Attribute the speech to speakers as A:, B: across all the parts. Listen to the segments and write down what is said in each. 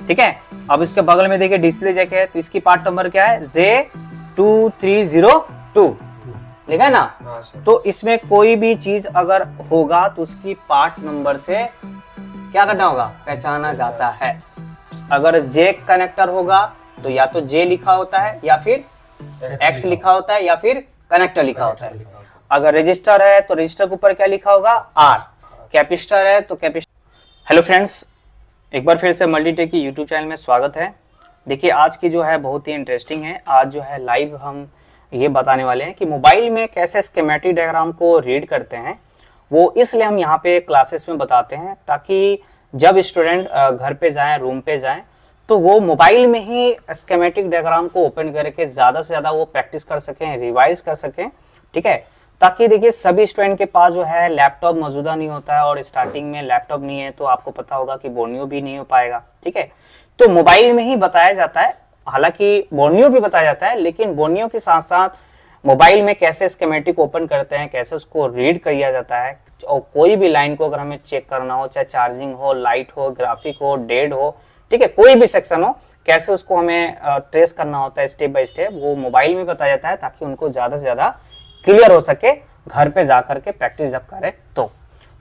A: ठीक है। अब इसके बगल में देखिए डिस्प्ले जैक है, तो इसकी पार्ट नंबर क्या है, J2302 लिखा है ना। तो इसमें कोई भी चीज अगर होगा तो उसकी पार्ट नंबर से क्या करना होगा, पहचाना जाता है। अगर जैक कनेक्टर होगा तो या तो J लिखा होता है या फिर X लिखा होता है या फिर कनेक्टर लिखा होता है। अगर रजिस्टर है तो रजिस्टर के ऊपर क्या लिखा होगा, R। कैपेसिटर है तो कैपेसिटर। हेलो फ्रेंड्स, एक बार फिर से मल्टीटेक की यूट्यूब चैनल में स्वागत है। देखिए आज की जो है बहुत ही इंटरेस्टिंग है। आज जो है लाइव हम ये बताने वाले हैं कि मोबाइल में कैसे स्कीमेटिक डायग्राम को रीड करते हैं। वो इसलिए हम यहाँ पे क्लासेस में बताते हैं ताकि जब स्टूडेंट घर पे जाएं, रूम पे जाएं, तो वो मोबाइल में ही स्कीमेटिक डायग्राम को ओपन करके ज़्यादा से ज़्यादा वो प्रैक्टिस कर सकें, रिवाइज कर सकें। ठीक है, ताकि देखिए सभी स्टूडेंट के पास जो है लैपटॉप मौजूदा नहीं होता है, और स्टार्टिंग में लैपटॉप नहीं है तो आपको पता होगा कि बोर्नियो भी नहीं हो पाएगा। ठीक है, तो मोबाइल में ही बताया जाता है। हालांकि बोर्नियो भी बताया जाता है, लेकिन बोर्नियो के साथ साथ मोबाइल में कैसे स्कीमेटिक ओपन करते हैं, कैसे उसको रीड किया जाता है, और कोई भी लाइन को अगर हमें चेक करना हो, चाहे चार्जिंग हो, लाइट हो, ग्राफिक हो, डेड हो, ठीक है, कोई भी सेक्शन हो, कैसे उसको हमें ट्रेस करना होता है स्टेप बाय स्टेप, वो मोबाइल में बताया जाता है ताकि उनको ज्यादा से ज्यादा क्लियर हो सके घर पे जाकर के प्रैक्टिस जब करें तो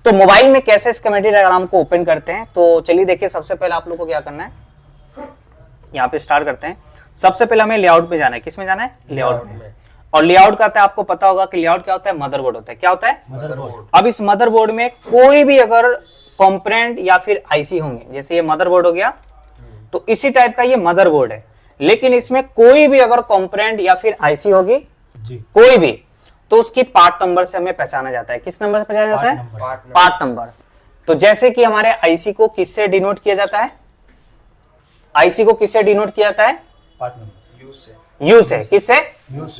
A: मोबाइल में कैसे स्कीमेटिक डायग्राम को ओपन करते हैं। तो चलिए देखिए, सबसे पहले आप लोग को क्या करना है, यहाँ पे स्टार्ट करते हैं। सबसे पहले हमें लेआउट पे जाना है। किस में जाना है, लेआउट में। और लेआउट का आपको पता होगा कि लेआउट क्या होता है, मदरबोर्ड होता है। क्या होता है, मदरबोर्ड। अब इस मदरबोर्ड में कोई भी अगर कंपोनेंट या फिर आईसी होंगे, जैसे ये मदरबोर्ड हो गया, तो इसी टाइप का ये मदरबोर्ड है, लेकिन इसमें कोई भी अगर कंपोनेंट या फिर आईसी होगी जी, कोई भी, तो उसकी पार्ट नंबर से हमें पहचाना जाता है। किस नंबर से पहचाना जाता है, पार्ट नंबर। तो जैसे कि हमारे आईसी को किससे डिनोट किया जाता है, आईसी को किससे डिनोट किया जाता है, पार्ट नंबर, यू से। किससे,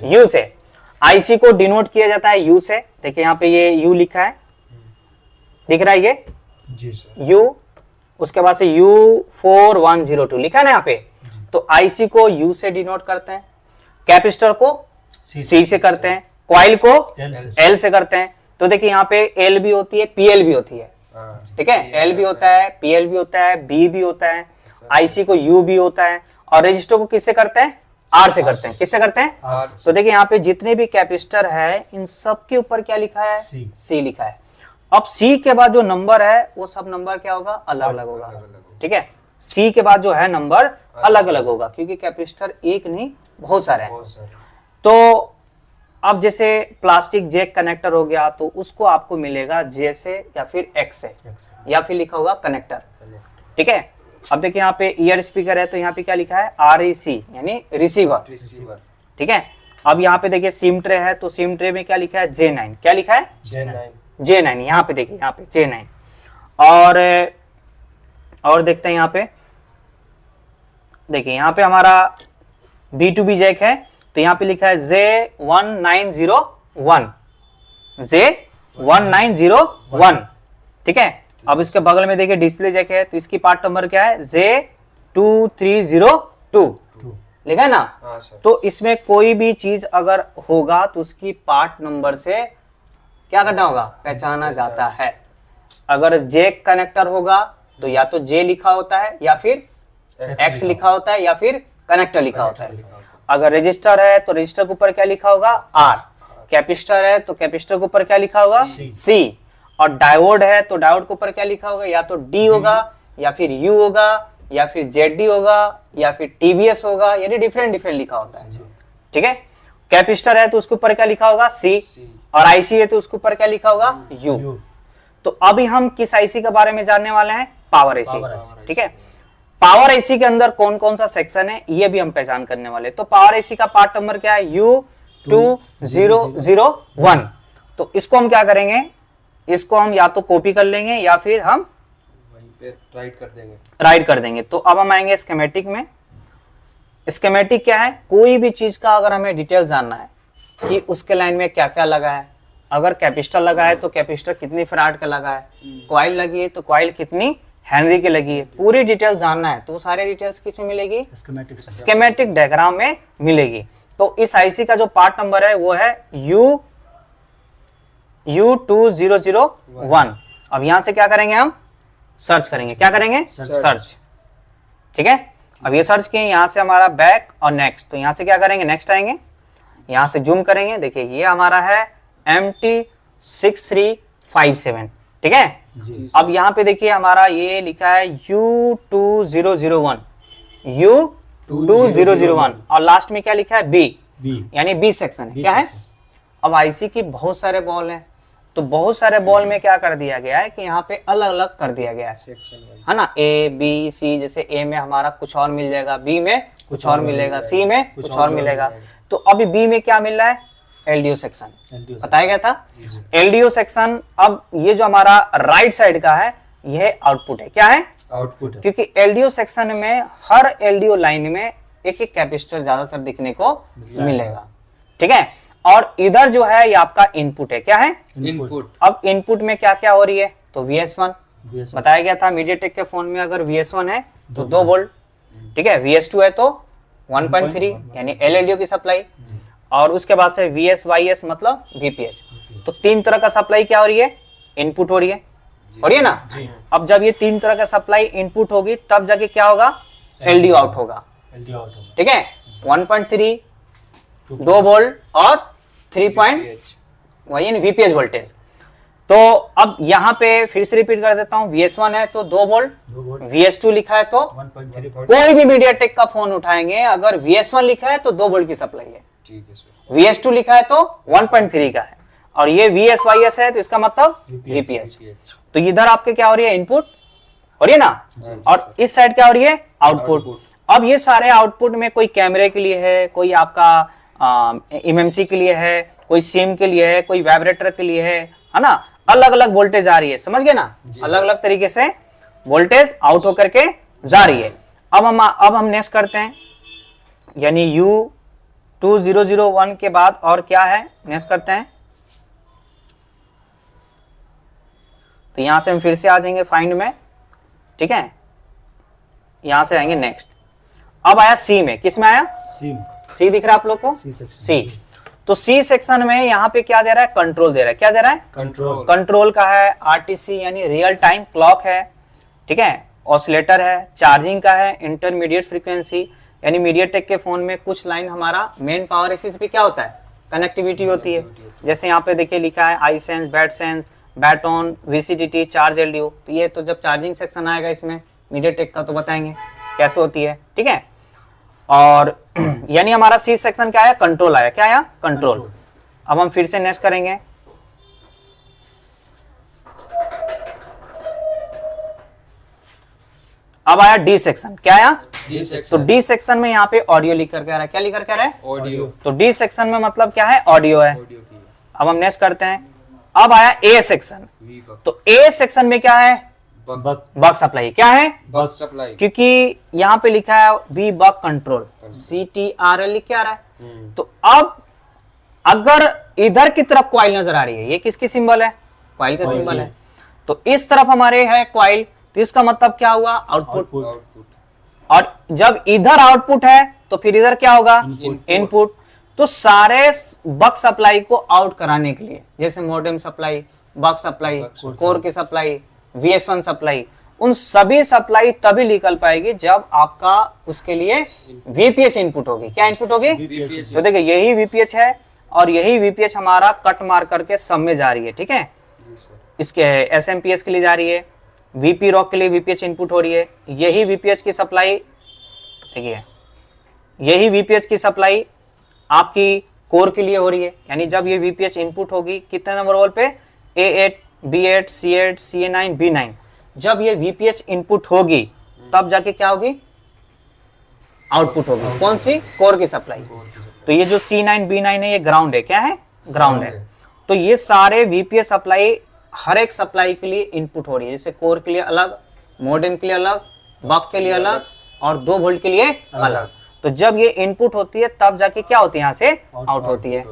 A: यू से। आईसी को डिनोट किया जाता है यू से। देखिए यहाँ पे ये यू लिखा है, दिख रहा है ये यू, उसके बाद से U4102 लिखा है ना यहाँ पे। तो आईसी को यू से डिनोट करते हैं, कैपेसिटर को सी से करते हैं, कॉइल को एल से करते हैं। तो देखिए यहाँ पे एल भी होती है, पीएल भी होती है। ठीक है, एल भी होता है, पीएल भी होता है, बी भी होता है, आईसी को यू भी होता है, और रजिस्टर को किससे करते हैं, आर से करते हैं। किससे करते हैं, तो देखिए यहाँ पे जितने भी कैपेसिटर है इन सब के ऊपर क्या लिखा है, सी लिखा है। अब सी के बाद जो नंबर है वो सब नंबर क्या होगा, अलग अलग होगा। ठीक है, सी के बाद जो है नंबर अलग अलग होगा, क्योंकि कैपेसिटर एक नहीं बहुत सारे हैं। तो अब जैसे प्लास्टिक जैक कनेक्टर हो गया, तो उसको आपको मिलेगा जे से या फिर एक्स से, या फिर लिखा होगा कनेक्टर। ठीक है, अब देखिए यहाँ पे ईयर स्पीकर है, तो यहाँ पे क्या लिखा है, REC यानी रिसीवर। ठीक है, अब यहाँ पे देखिए सिम ट्रे है, तो सिम ट्रे में क्या लिखा है, J9। क्या लिखा है, J9। यहाँ पे देखिए, यहाँ पे J9। और देखते हैं यहाँ पे, देखिए यहाँ पे हमारा B2B जैक है, तो यहाँ पे लिखा है J1901। ठीक है, अब इसके बगल में देखिए डिस्प्ले जैक है, तो इसकी पार्ट नंबर क्या है, J2302 लिखा है ना। तो इसमें कोई भी चीज अगर होगा तो उसकी पार्ट नंबर से क्या करना होगा, पहचाना जाता है। अगर जैक कनेक्टर होगा तो या तो J लिखा होता है या फिर X लिखा होता है या फिर कनेक्टर लिखा होता है। अगर रजिस्टर है तो रजिस्टर के ऊपर क्या लिखा होगा, R। कैपेसिटर है तो कैपेसिटर के ऊपर क्या लिखा होगा, C। और डायोड है तो डायोड के ऊपर क्या लिखा होगा, या तो D होगा या फिर U होगा या फिर ZD होगा या फिर TBS होगा, यानी डिफरेंट लिखा होता है। ठीक है, कैपेसिटर है तो उसके ऊपर क्या लिखा होगा, C। और आईसी है तो उसके ऊपर क्या लिखा होगा, U। तो अभी हम किस आईसी के बारे में जानने वाले हैं, पावर आईसी। ठीक है, पावर आईसी के अंदर कौन कौन सा सेक्शन है ये भी हम पहचान करने वाले। तो पावर आईसी का पार्ट नंबर क्या है, U2001। तो इसको हम क्या करेंगे, इसको हम या तो कॉपी कर लेंगे या फिर हम वहीं पे राइट कर देंगे। तो अब हम आएंगे स्कीमेटिक में। स्कीमेटिक क्या है, कोई भी चीज का अगर हमें डिटेल जानना है कि उसके लाइन में क्या क्या लगा है, अगर कैपेसिटर लगा है तो कैपेसिटर कितनी फैराड का लगा है, कॉइल लगी है तो कॉइल कितनी हेनरी की लगी है, पूरी डिटेल जानना है तो सारे डिटेल्स किस में मिलेगी, स्कीमेटिक डायग्राम में मिलेगी। तो इस आईसी का जो पार्ट नंबर है वो है U2001। अब यहां से क्या करेंगे, हम सर्च करेंगे। क्या करेंगे, सर्च। ठीक है। अब ये सर्च किए, यहाँ से हमारा बैक और नेक्स्ट, तो यहाँ से क्या करेंगे, नेक्स्ट आएंगे, यहाँ से जूम करेंगे, देखिए ये हमारा है MT6357, ठीक है। अब यहाँ पे देखिए हमारा ये लिखा है U2001 और लास्ट में क्या लिखा है, बी, यानी बी सेक्शन है। क्या है, अब आईसी की बहुत सारे बॉल हैं, तो बहुत सारे बॉल में क्या कर दिया गया है कि यहाँ पे अलग अलग कर दिया गया है ना, ए बी सी, जैसे ए में हमारा कुछ और मिल जाएगा, बी में कुछ और मिलेगा, सी में कुछ और मिलेगा। तो अभी बी में क्या मिल रहा है, एलडीओ सेक्शन, बताया गया था एलडीओ सेक्शन। अब ये जो हमारा राइट साइड का है, यह आउटपुट है। क्या है, आउटपुट है, क्योंकि एलडीओ सेक्शन में हर एलडीओ लाइन में एक एक कैपेसिटर ज्यादातर दिखने को मिलेगा, ठीक है। और इधर जो है ये आपका इनपुट है। क्या है, इनपुट। अब इनपुट में क्या क्या हो रही है, तो VS1 बताया गया था, मीडियाटेक के फोन में अगर VS1 है तो 2 वोल्ट, ठीक है, VS2 है तो 1.3 यानी LLDO की सप्लाई, और उसके बाद से VSYS मतलब VPH। तो 3 तरह का सप्लाई क्या हो रही है, इनपुट हो रही है ना। अब जब ये 3 तरह का सप्लाई इनपुट होगी तब जाके क्या होगा, LDO आउट होगा, ठीक है। 1.3 2 वोल्ट और 3 वही VPH वोल्टेज। तो अब यहाँ पे फिर से रिपीट कर देता हूँ, VS1 है तो 2 वोल्ट, VS2 लिखा है तो 1.3। कोई भी मीडियाटेक का फोन उठाएंगे, अगर VS1 लिखा है तो 2 वोल्ट की सप्लाई है, ठीक है। VS2 लिखा है तो 1.3 का है, और ये VSYS है तो इसका मतलब VPH। तो इधर आपके क्या हो रही है, इनपुट हो रही है ना, और इस साइड क्या हो रही है, आउटपुट। अब ये सारे आउटपुट में कोई कैमरे के लिए है, कोई आपका MMC के लिए है, कोई सिम के लिए है, कोई वाइब्रेटर के लिए है ना, अलग अलग वोल्टेज आ रही है, समझ गए ना, अलग अलग तरीके से वोल्टेज आउट होकर के जा रही है। अब हम नेक्स्ट करते हैं, यानी U2001 के बाद और क्या है, नेक्स्ट करते हैं। तो यहां से हम फिर से आ जाएंगे फाइंड में, ठीक है, यहां से आएंगे नेक्स्ट। अब आया सी में, किस में आया, सी दिख रहा है आप लोग को, सी। तो सी सेक्शन में यहाँ पे क्या दे रहा है, कंट्रोल दे रहा है। क्या दे रहा है, कंट्रोल का है, RTC यानी रियल टाइम क्लॉक है, ठीक है, ऑसिलेटर है, चार्जिंग का है, इंटरमीडिएट फ्रीक्वेंसी यानी मीडियाटेक के फोन में कुछ लाइन हमारा मेन पावर एक्सिस पे क्या होता है, कनेक्टिविटी होती है। जैसे यहाँ पे देखिए लिखा है I sense, bat sense, bat on, VCTT, charge LDO। तो ये तो जब चार्जिंग सेक्शन आएगा इसमें मीडियाटेक का तो बताएंगे कैसे होती है, ठीक है। और यानी हमारा सी सेक्शन क्या है, कंट्रोल आया। क्या आया, कंट्रोल। अब हम फिर से नेक्स्ट करेंगे, अब आया डी सेक्शन। क्या आया, डी सेक्शन। तो डी सेक्शन में यहाँ पे ऑडियो लिख करके आ रहा है। क्या लिख करके आ रहा है, ऑडियो। तो डी सेक्शन में मतलब क्या है, ऑडियो है। अब हम नेक्स्ट करते हैं, अब आया ए सेक्शन। तो ए सेक्शन में क्या है, बक सप्लाई। क्या है, बक सप्लाई, क्योंकि यहाँ पे लिखा है वी बक कंट्रोल, CTRL लिख के आ रहा है। तो अब अगर इधर की तरफ कॉइल नजर आ रही है, ये किसकी सिंबल है, कॉइल का सिंबल है। तो इस तरफ हमारे है कॉइल, तो इसका मतलब क्या हुआ, आउटपुट। और जब इधर आउटपुट है तो फिर इधर क्या होगा, इनपुट। तो सारे बक सप्लाई को आउट कराने के लिए, जैसे मॉडेम सप्लाई, बक सप्लाई, कोर की सप्लाई, VS1 सप्लाई, उन सभी सप्लाई तभी निकल पाएगी जब आपका उसके लिए VPH इनपुट होगी। क्या इनपुट होगी, तो देखिए यही VPH है और यही VPH हमारा कट मार करके सब में जा रही है, ठीक है। इसके SMPS के लिए जा रही है, VP रॉक के लिए VPH इनपुट हो रही है। यही VPH की सप्लाई, देखिए यही VPH की सप्लाई आपकी कोर के लिए हो रही है। यानी जब ये VPH इनपुट होगी कितने नंबर वोल्ट पे, A8, B8, C8, CA9, B9, जब ये VPH इनपुट होगी तब जाके क्या होगी, आउटपुट होगी। कौन सी, कोर की सप्लाई। तो ये जो C9, B9 है ये ग्राउंड है। क्या है, ग्राउंड है। तो ये सारे VPH सप्लाई हर एक सप्लाई के लिए इनपुट हो रही है, जैसे कोर के लिए अलग, मॉडेम के लिए अलग, बक के लिए अलग और 2 वोल्ट के लिए अलग। तो जब ये इनपुट होती है तब जाके क्या होती है, यहाँ से आउट होती है,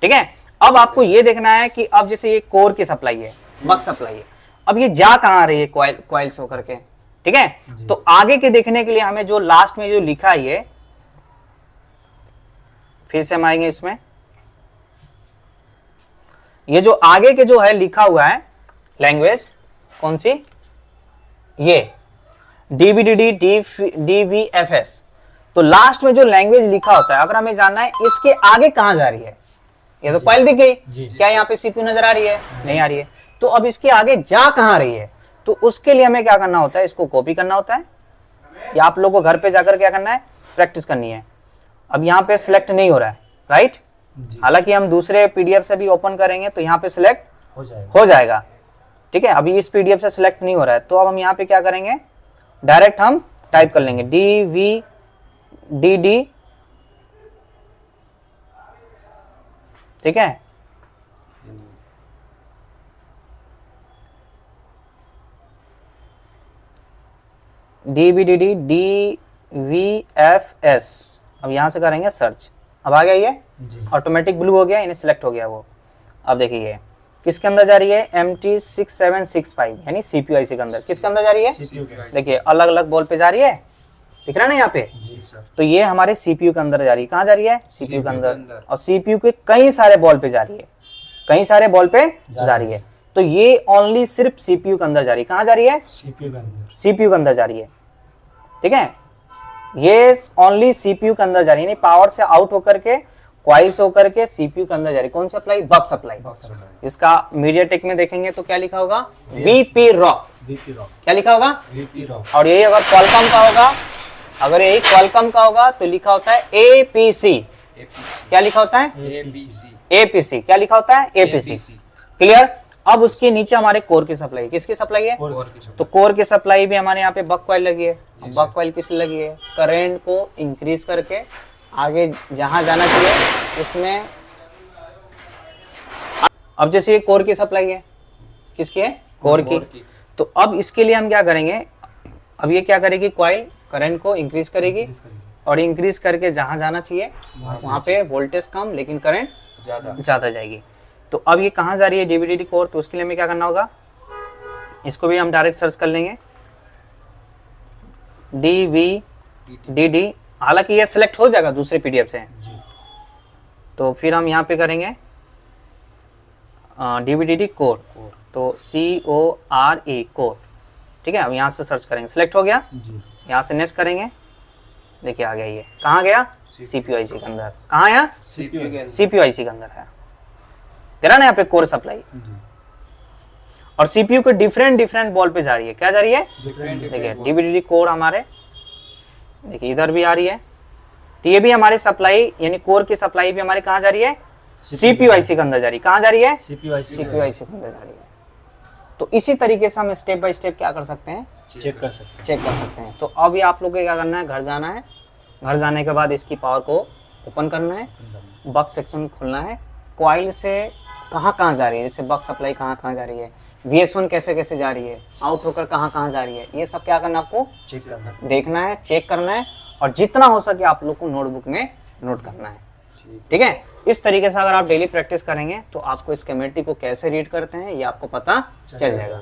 A: ठीक है। अब आपको ये देखना है कि अब जैसे ये कोर की सप्लाई है, बक सप्लाई है, अब ये जा कहाँ आ रही है, कॉइल से होकर के, ठीक है। तो आगे के देखने के लिए हमें जो लास्ट में जो लिखा है ये, फिर से हम आएंगे इसमें, ये जो आगे के जो है लिखा हुआ है लैंग्वेज, कौन सी, ये DVDD, DVFS। तो लास्ट में जो लैंग्वेज लिखा होता है, अगर हमें जानना है इसके आगे कहां जा रही है, ये तो कॉइल दिख गई, क्या यहाँ पे CPU नजर आ रही है? नहीं आ रही है। तो अब इसके आगे जा कहां रही है, तो उसके लिए हमें क्या करना होता है, इसको कॉपी करना होता है, या आप लोगों को घर पे जाकर क्या करना है, प्रैक्टिस करनी है। अब यहाँ पे सिलेक्ट नहीं हो रहा है, राइट, हालांकि हम दूसरे PDF से भी ओपन करेंगे तो यहाँ पे सिलेक्ट हो जाएगा, ठीक है। अभी इस PDF से सिलेक्ट नहीं हो रहा है, तो अब हम यहाँ पे क्या करेंगे, डायरेक्ट हम टाइप कर लेंगे DVDD, ठीक है। DVDD DVFS, अब यहां से करेंगे सर्च, अब आ गया ये ऑटोमेटिक ब्लू हो गया, इन्हें सिलेक्ट हो गया वो। अब देखिए किसके अंदर जा रही है, MT6765 यानी CPU IC के अंदर। किसके अंदर जा रही है, देखिए अलग अलग बॉल पे जा रही है, दिख रहा है ना यहाँ पे। तो ये हमारे CPU के अंदर जा रही है, कहाँ जा रही है, CPU के अंदर, और CPU के कई सारे बॉल पे जा रही है, कई सारे बॉल पे जा रही है। तो ये ओनली सिर्फ CPU के अंदर जा रही है, कहाँ जा रही है, CPU के अंदर जा रही है, ठीक है। ये ओनली CPU के अंदर जा रही है, पावर से आउट होकर के, कॉइल से होकर के CPU के अंदर जा रही है। कौन सा सप्लाई, बक सप्लाई। इसका मीडियाटेक में देखेंगे तो क्या लिखा होगा, VP रॉक, क्या लिखा होगा, VP रॉक। और यही अगर क्वालकॉम का होगा, अगर यही क्वालकॉम का होगा तो लिखा होता है APC, क्या लिखा होता है, APC, क्या लिखा होता है, APC। क्लियर। अब उसके नीचे हमारे कोर की सप्लाई, किसकी सप्लाई है, तो कोर की सप्लाई भी हमारे यहाँ पे बक कॉइल लगी है। बक कॉइल किस लिए लगी है, करंट को इंक्रीज करके आगे जहां जाना चाहिए उसमें। अब जैसे ये कोर की सप्लाई है, किसकी है, कोर की। तो अब इसके लिए हम क्या करेंगे, अब ये क्या करेगी, कॉइल करंट को इंक्रीज करेगी, और इंक्रीज करके जहां जाना चाहिए वहां पे वोल्टेज कम लेकिन करंट ज्यादा जाएगी। तो अब ये कहां जा रही है, DVDD कोर। तो उसके लिए हमें क्या करना होगा, इसको भी हम डायरेक्ट सर्च कर लेंगे, DVDD। हालांकि ये सिलेक्ट हो जाएगा दूसरे PDF से, तो फिर हम यहाँ पे करेंगे DVDD कोर, तो CORE कोर, ठीक है। अब यहाँ से सर्च करेंगे, सिलेक्ट हो गया, यहाँ से नेक्स्ट करेंगे, देखिए आ गया, ये कहाँ गया, CPU IC के अंदर। कहाँ आया, CPU IC के अंदर है, तेरा ना यहाँ पे कोर सप्लाई। और CPU के डिफरेंट बॉल पे जा रही है, क्या जा रही है, देखिए DVDD कोर हमारे, देखिए इधर भी आ रही है। तो ये भी हमारी सप्लाई यानी कोर की सप्लाई भी हमारी कहाँ जा रही है, CPU IC के अंदर जा रही है। कहाँ जा रही है, CPU IC के अंदर जा रही है। तो इसी तरीके से हम स्टेप बाय स्टेप क्या कर सकते हैं, चेक कर सकते हैं। तो अब ये आप लोगों को क्या करना है, घर जाना है, घर जाने के बाद इसकी पावर को ओपन करना है, बक सेक्शन खोलना है, कॉइल से कहाँ जा रही है, जैसे बक सप्लाई कहाँ जा रही है, VS1 कैसे जा रही है, आउट होकर कहाँ जा रही है, ये सब क्या करना, आपको चेक करना, देखना है, चेक करना है, और जितना हो सके आप लोग को नोटबुक में नोट करना है, ठीक है। इस तरीके से अगर आप डेली प्रैक्टिस करेंगे तो आपको स्कीमेटिक को कैसे रीड करते हैं ये आपको पता चल जाएगा,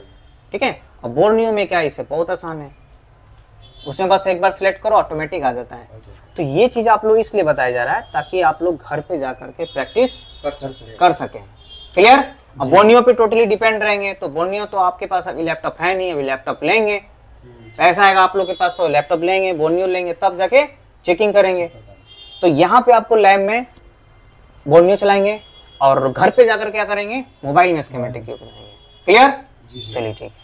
A: ठीक है। और बोर्नियो में क्या है, इसे बहुत आसान है, उसमें बस एक बार सिलेक्ट करो ऑटोमेटिक आ जाता है। तो ये चीज आप लोग इसलिए बताया जा रहा है ताकि आप लोग घर पे जाकर के प्रैक्टिस कर सकें, क्लियर। अब बोर्नियो पे टोटली डिपेंड रहेंगे तो बोर्नियो तो आपके पास अभी लैपटॉप है नहीं, अभी लैपटॉप लेंगे, पैसा आएगा आप लोग के पास तो लैपटॉप लेंगे, बोर्नियो लेंगे, तब जाके चेकिंग करेंगे। तो यहाँ पे आपको लैब में बोर्नियो चलाएंगे और घर पे जाकर क्या करेंगे, मोबाइल में स्कीमेटिक बनाएंगे, क्लियर। चलिए ठीक है।